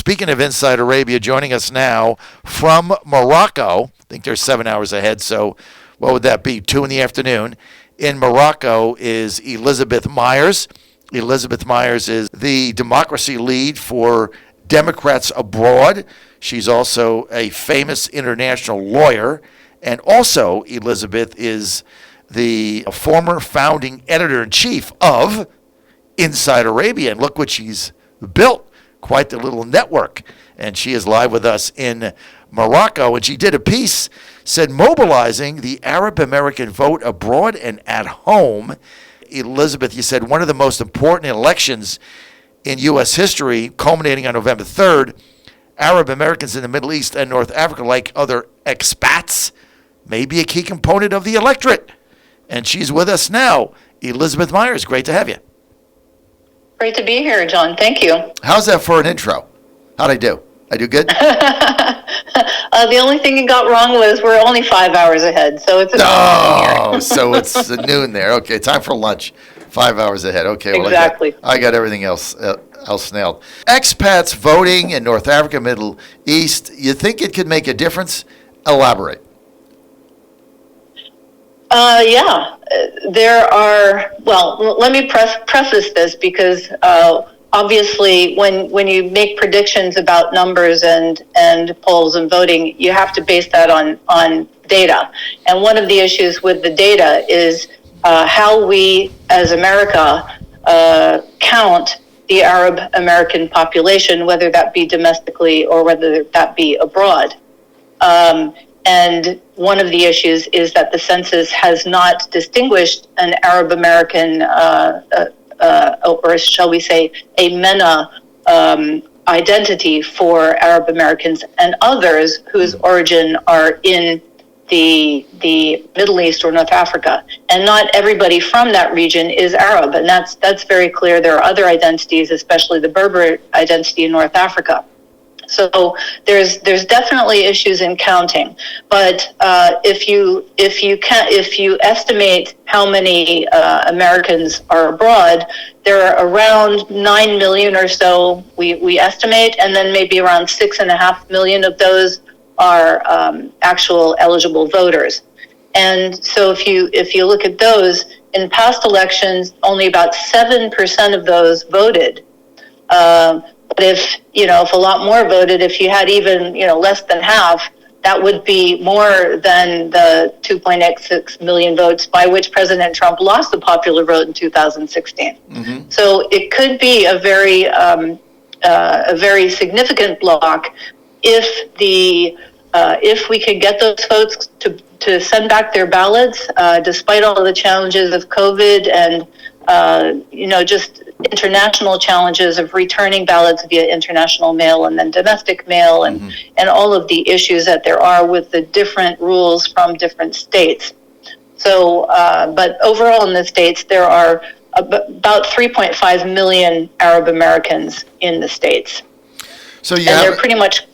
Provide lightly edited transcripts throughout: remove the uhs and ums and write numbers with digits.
Speaking of Inside Arabia, joining us now from Morocco, I think they're 7 hours ahead, so what would that be, 2 in the afternoon? In Morocco is Elisabeth Myers. Elisabeth Myers is the democracy lead for Democrats Abroad. She's also a famous international lawyer. And also, Elisabeth is the former founding editor-in-chief of Inside Arabia. And look what she's built, quite the little network. And she is live with us in Morocco. And she did a piece, said, mobilizing the Arab American vote abroad and at home. Elisabeth, you said one of the most important elections in U.S. history, culminating on November 3rd, Arab Americans in the Middle East and North Africa, like other expats, may be a key component of the electorate. And she's with us now. Elisabeth Myers, great to have you. Great to be here, John. Thank you. How's that for an intro? How'd I do? I do good? The only thing you got wrong was we're only 5 hours ahead, so it's so it's noon there. Okay, time for lunch. 5 hours ahead. Okay, well, exactly. I got everything else nailed. Expats voting in North Africa, Middle East. You think it could make a difference? Elaborate. Yeah, there are. Well, let me preface this because obviously, when you make predictions about numbers and polls and voting, you have to base that on data. And one of the issues with the data is how we, as America, count the Arab American population, whether that be domestically or whether that be abroad. And one of the issues is that the census has not distinguished an Arab American, or shall we say, a MENA identity for Arab Americans and others whose origin are in the Middle East or North Africa. And not everybody from that region is Arab, and that's very clear. There are other identities, especially the Berber identity in North Africa. So there's definitely issues in counting, but if you estimate how many Americans are abroad, there are around 9 million or so we estimate, and then maybe around 6.5 million of those are actual eligible voters. And so if you look at those in past elections, only about 7% of those voted. But if a lot more voted, if you had even, less than half, that would be more than the 2.86 million votes by which President Trump lost the popular vote in 2016. Mm-hmm. So it could be a very significant block if we could get those folks to send back their ballots, despite all of the challenges of COVID and just international challenges of returning ballots via international mail and then domestic mail and all of the issues that there are with the different rules from different states. So, but overall in the States, there are about 3.5 million Arab Americans in the States. So they're pretty much,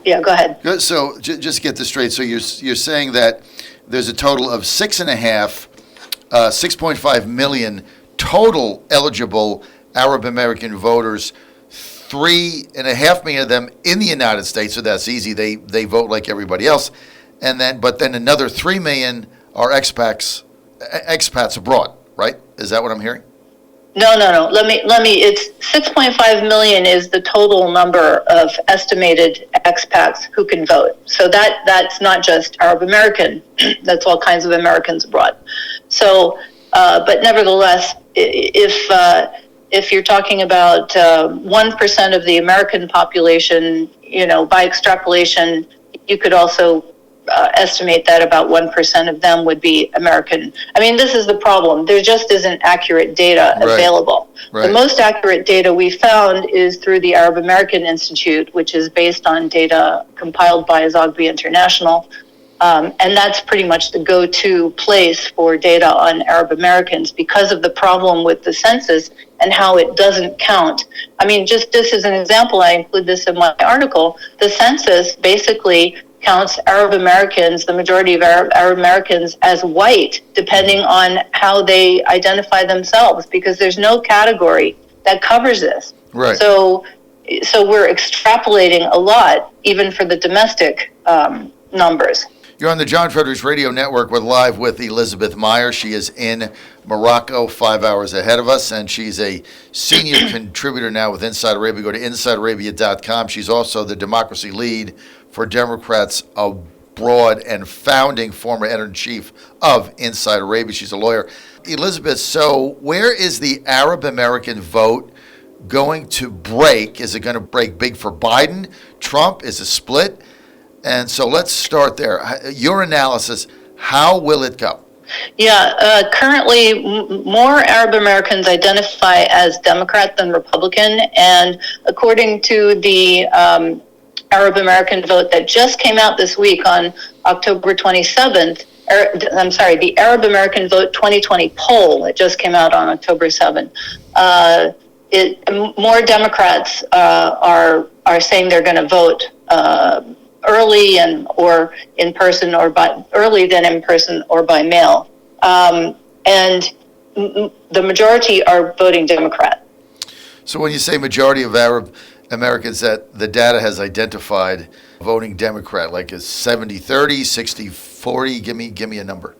yeah, go ahead. Good. So just get this straight. So you're saying that there's a total of 6.5 million total eligible Arab American voters, 3.5 million of them in the United States, so that's easy. They vote like everybody else, but then another 3 million are expats abroad, right? Is that what I'm hearing? No. Let me. It's 6.5 million is the total number of estimated expats who can vote. So that's not just Arab American. That's all kinds of Americans abroad. So, but nevertheless, if you're talking about 1% of the American population, by extrapolation, you could also estimate that about 1% of them would be American. I mean, this is the problem. There just isn't accurate data available. Right. The most accurate data we found is through the Arab American Institute, which is based on data compiled by Zogby International. And that's pretty much the go-to place for data on Arab Americans because of the problem with the census and how it doesn't count. I mean, just this is an example. I include this in my article. The census basically counts Arab Americans, the majority of Arab Americans, as white, depending on how they identify themselves, because there's no category that covers this. Right. So So we're extrapolating a lot, even for the domestic numbers. You're on the John Fredericks Radio Network. We're live with Elisabeth Myers. She is in Morocco, 5 hours ahead of us, and she's a senior contributor now with Inside Arabia. Go to InsideArabia.com. She's also the democracy lead for Democrats abroad and founding former editor-in-chief of Inside Arabia. She's a lawyer. Elisabeth, so where is the Arab American vote going to break? Is it going to break big for Biden? Trump? Is it split? And so let's start there. Your analysis, how will it go? Yeah, currently more Arab Americans identify as Democrat than Republican. And according to the Arab American vote that just came out this week on October 27th, the Arab American Vote 2020 poll that just came out on October 7th, more Democrats are saying they're going to vote early or in person or by early than in person or by mail, and the majority are voting Democrat. So when you say majority of Arab Americans that the data has identified voting Democrat, like is 70-30, 60-40? Give me a number.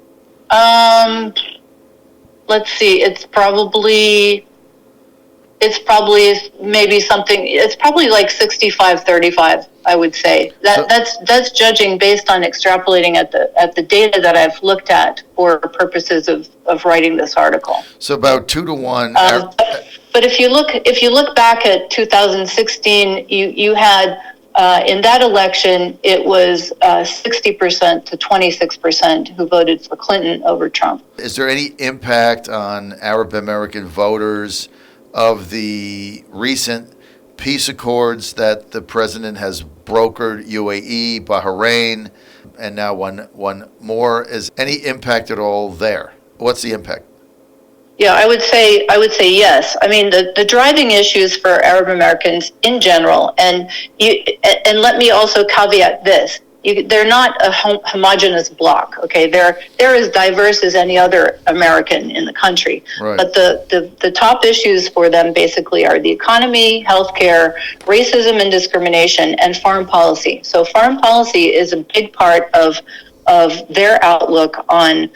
Let's see. It's probably maybe something. It's probably like 65-35. I would say that's judging based on extrapolating at the data that I've looked at for purposes of writing this article. So about 2-1. But if you look back at 2016, you had in that election it was 60% to 26% who voted for Clinton over Trump. Is there any impact on Arab American voters of the recent peace accords that the president has brokered, UAE, Bahrain, and now one more? Is any impact at all there? What's the impact? Yeah, I would say yes. I mean, the driving issues for Arab Americans in general, and let me also caveat this: they're not a homogenous block. Okay, they're as diverse as any other American in the country. Right. But the top issues for them basically are the economy, healthcare, racism and discrimination, and foreign policy. So foreign policy is a big part of their outlook on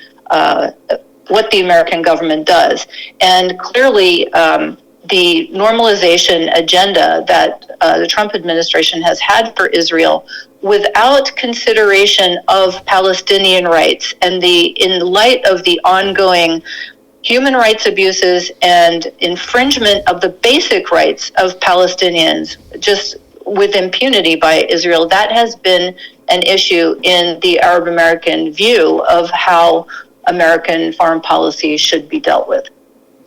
what the American government does. And clearly, the normalization agenda that the Trump administration has had for Israel, without consideration of Palestinian rights, and in light of the ongoing human rights abuses and infringement of the basic rights of Palestinians, just with impunity by Israel, that has been an issue in the Arab American view of how American foreign policy should be dealt with.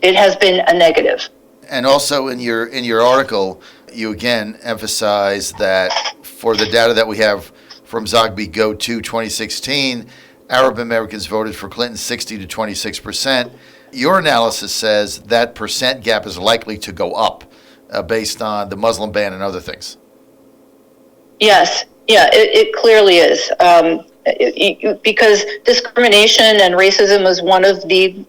It has been a negative. And also in your article, you again emphasize that for the data that we have from Zogby Go to 2016, Arab Americans voted for Clinton 60 to 26%. Your analysis says that percent gap is likely to go up based on the Muslim ban and other things. Yes, yeah, it clearly is. Because discrimination and racism is one of the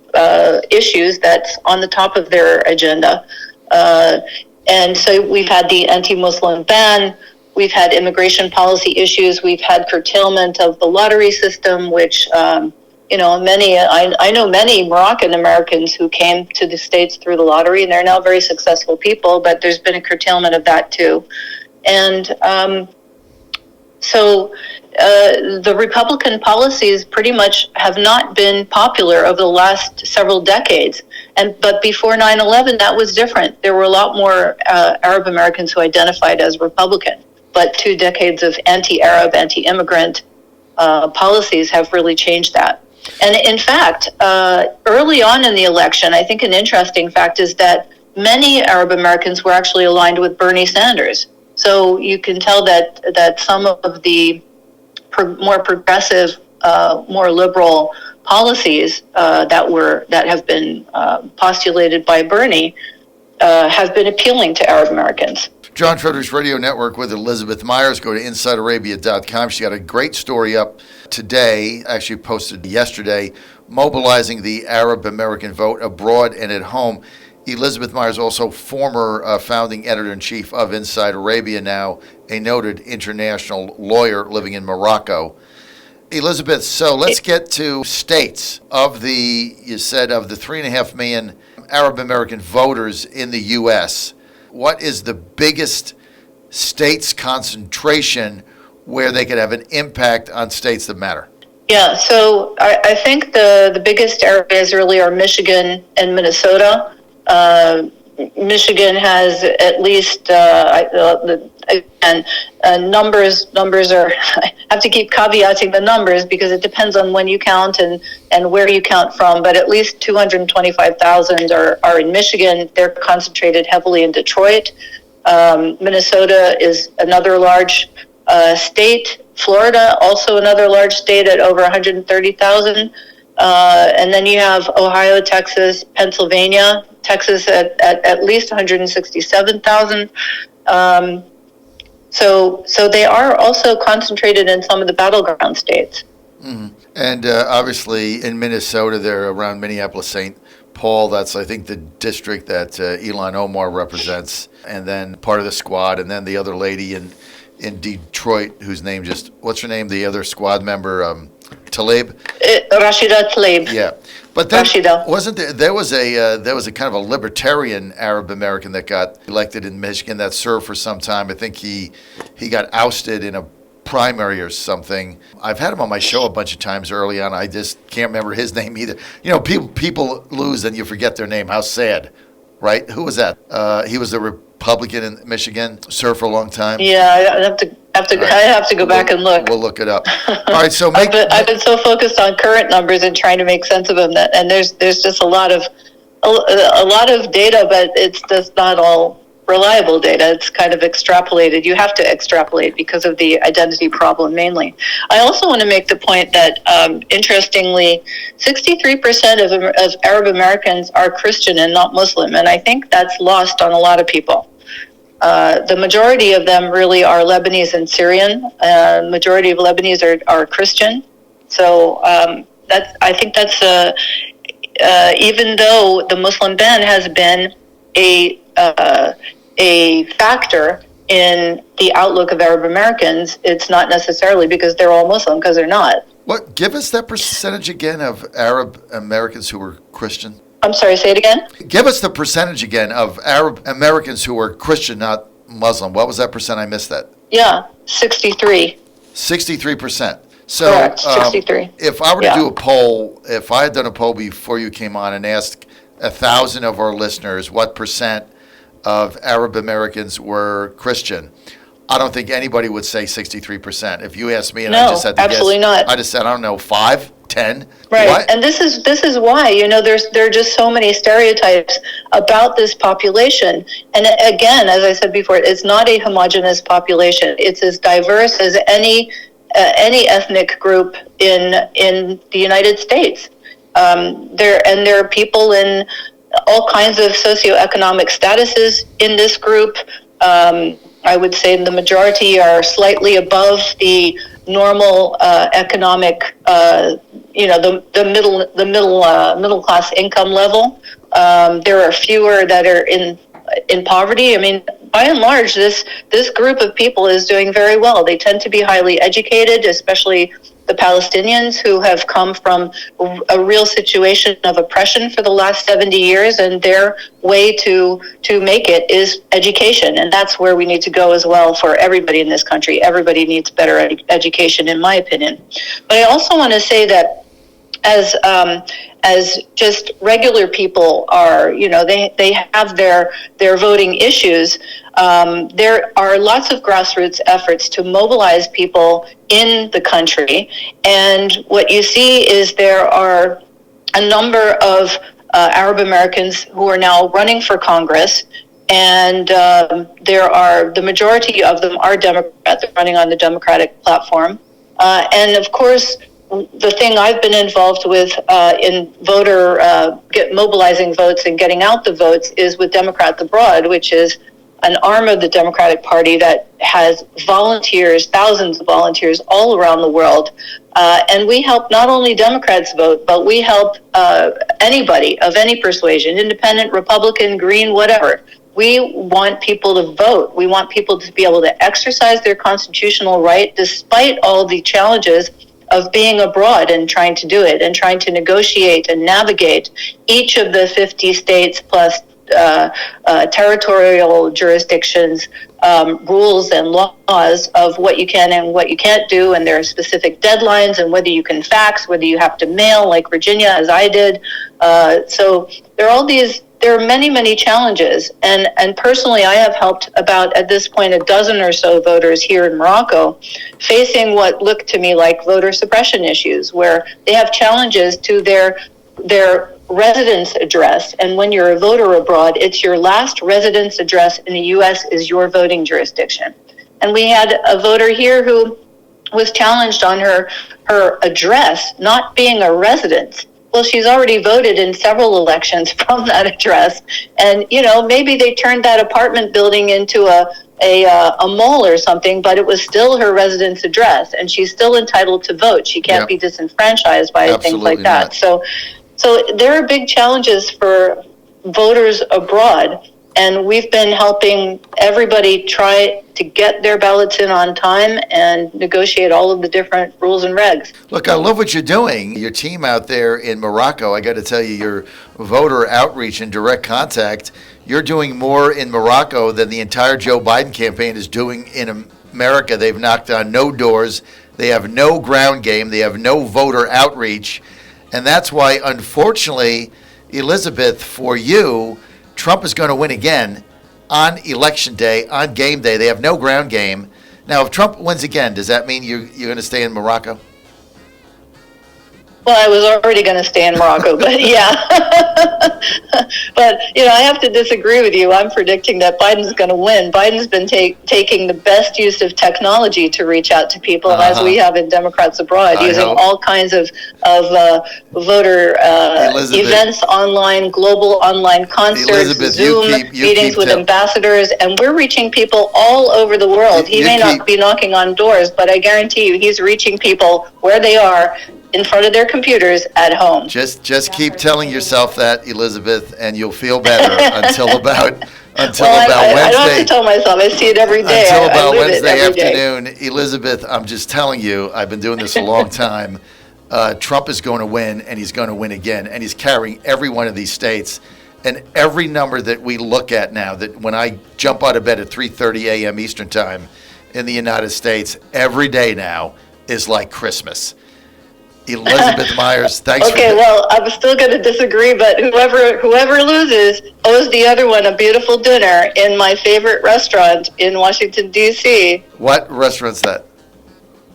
issues that's on the top of their agenda. And so we've had the anti-Muslim ban, we've had immigration policy issues, we've had curtailment of the lottery system, which, I know many Moroccan Americans who came to the States through the lottery, and they're now very successful people, but there's been a curtailment of that too. And so the Republican policies pretty much have not been popular over the last several decades. But before 9/11, that was different. There were a lot more Arab Americans who identified as Republican. But 2 decades of anti-Arab, anti-immigrant policies have really changed that. And in fact, early on in the election, I think an interesting fact is that many Arab Americans were actually aligned with Bernie Sanders. So you can tell that some of the more progressive, more liberal policies that have been postulated by Bernie have been appealing to Arab Americans. John Fredericks Radio Network with Elisabeth Myers. Go to InsideArabia.com. She's got a great story up today, actually posted yesterday, Mobilizing the Arab American Vote Abroad and at Home. Elisabeth Myers, also former founding editor-in-chief of Inside Arabia, now a noted international lawyer living in Morocco. Elisabeth, so let's get to states. You said of the 3.5 million Arab American voters in the U.S., what is the biggest states concentration where they could have an impact on states that matter? Yeah, so I think the biggest areas really are Michigan and Minnesota. Michigan has at least, numbers are, I have to keep caveating the numbers because it depends on when you count and where you count from, but at least 225,000 are in Michigan. They're concentrated heavily in Detroit. Minnesota is another large state. Florida, also another large state at over 130,000. And then you have Ohio, Texas, Pennsylvania, Texas at least 167,000. So they are also concentrated in some of the battleground states. Mm-hmm. And obviously in Minnesota, they're around Minneapolis-St. Paul. That's, I think, the district that Ilhan Omar represents, and then part of the squad, and then the other lady in Detroit, whose name what's her name? The other squad member, Tlaib? Rashida Tlaib. Yeah. But then Rashida. Wasn't there was a kind of a libertarian Arab American that got elected in Michigan that served for some time. I think he got ousted in a primary or something. I've had him on my show a bunch of times early on. I just can't remember his name either. You know, people lose and you forget their name. How sad, right? Who was that? He was a Republican in Michigan, served for a long time. Yeah, I have to go back and look. We'll look it up. All right, so I've been so focused on current numbers and trying to make sense of them and there's just a lot of data, but it's just not all reliable data. It's kind of extrapolated. You have to extrapolate because of the identity problem mainly. I also want to make the point that, interestingly, 63% of Arab Americans are Christian and not Muslim, and I think that's lost on a lot of people. The majority of them really are Lebanese and Syrian. Majority of Lebanese are Christian. So I think that's even though the Muslim ban has been a factor in the outlook of Arab Americans, it's not necessarily because they're all Muslim, because they're not. What? Give us that percentage again of Arab Americans who were Christian. I'm sorry, say it again? Give us the percentage again of Arab Americans who were Christian, not Muslim. What was that percent? I missed that. Yeah, 63. 63%. So, correct, 63. If I were to do a poll, if I had done a poll before you came on and asked 1,000 of our listeners what percent of Arab Americans were Christian, I don't think anybody would say 63%. If you asked me and I just had to absolutely guess, not. I just said, I don't know, 5, 10. Right, What? and this is why, there are just so many stereotypes about this population. And again, as I said before, it's not a homogeneous population. It's as diverse as any ethnic group in the United States. There are people in all kinds of socioeconomic statuses in this group. I would say the majority are slightly above the normal economic, the middle class income level. There are fewer that are in poverty. I mean, by and large, this group of people is doing very well. They tend to be highly educated, especially the Palestinians, who have come from a real situation of oppression for the last 70 years, and their way to make it is education. And that's where we need to go as well for everybody in this country. Everybody needs better education, in my opinion. But I also want to say that as just regular people are, they have their voting issues. There are lots of grassroots efforts to mobilize people in the country, and what you see is there are a number of Arab Americans who are now running for Congress, and the majority of them are Democrats, running on the Democratic platform, and of course, the thing I've been involved with in mobilizing votes and getting out the votes is with Democrats Abroad, which is an arm of the Democratic Party that has volunteers, thousands of volunteers all around the world. And we help not only Democrats vote, but we help anybody of any persuasion, independent, Republican, Green, whatever. We want people to vote. We want people to be able to exercise their constitutional right despite all the challenges of being abroad and trying to do it and trying to negotiate and navigate each of the 50 states plus territorial jurisdictions, rules and laws of what you can and what you can't do, and there are specific deadlines, and whether you can fax, whether you have to mail, like Virginia, as I did. So there are many, many challenges, and personally, I have helped about, at this point, a dozen or so voters here in Morocco facing what looked to me like voter suppression issues, where they have challenges to their residence address, and when you're a voter abroad, it's your last residence address in the U.S. is your voting jurisdiction. And we had a voter here who was challenged on her address not being a residence. Well, she's already voted in several elections from that address, and maybe they turned that apartment building into a mall or something, but it was still her residence address, and she's still entitled to vote. She can't be disenfranchised by things like that. Not. So there are big challenges for voters abroad, and we've been helping everybody try to get their ballots in on time and negotiate all of the different rules and regs. Look, I love what you're doing. Your team out there in Morocco, I got to tell you, your voter outreach and direct contact, you're doing more in Morocco than the entire Joe Biden campaign is doing in America. They've knocked on no doors. They have no ground game. They have no voter outreach. And that's why, unfortunately, Elisabeth, for you, Trump is going to win again on election day, on game day. They have no ground game. Now, if Trump wins again, does that mean you're going to stay in Morocco? Well, I was already going to stay in Morocco, but yeah. But, I have to disagree with you. I'm predicting that Biden's going to win. Biden's been taking the best use of technology to reach out to people, as we have in Democrats abroad, using all kinds of voter events online, global online concerts, Elizabeth, Zoom meetings with ambassadors, and we're reaching people all over the world. He may not be knocking on doors, but I guarantee you he's reaching people where they are, in front of their computers at home. Just keep telling yourself that, Elisabeth, and you'll feel better until about Wednesday. I don't have to tell myself. I see it every day. Until about Wednesday afternoon. Elisabeth, I'm just telling you, I've been doing this a long time. Trump is going to win, and he's going to win again, and he's carrying every one of these states. And every number that we look at now, that when I jump out of bed at 3:30 a.m. Eastern Time in the United States, every day now is like Christmas. Elisabeth Myers, thanks. Okay, well, I'm still going to disagree, but whoever loses owes the other one a beautiful dinner in my favorite restaurant in Washington, D.C. What restaurant's that?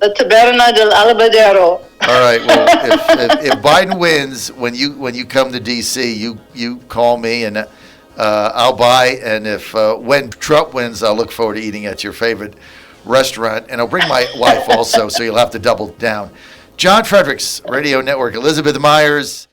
The Taberna del Albadero. All right. Well, if Biden wins, when you come to D.C., you call me and I'll buy. And when Trump wins, I'll look forward to eating at your favorite restaurant, and I'll bring my wife also, so you'll have to double down. John Fredericks Radio Network, Elisabeth Myers.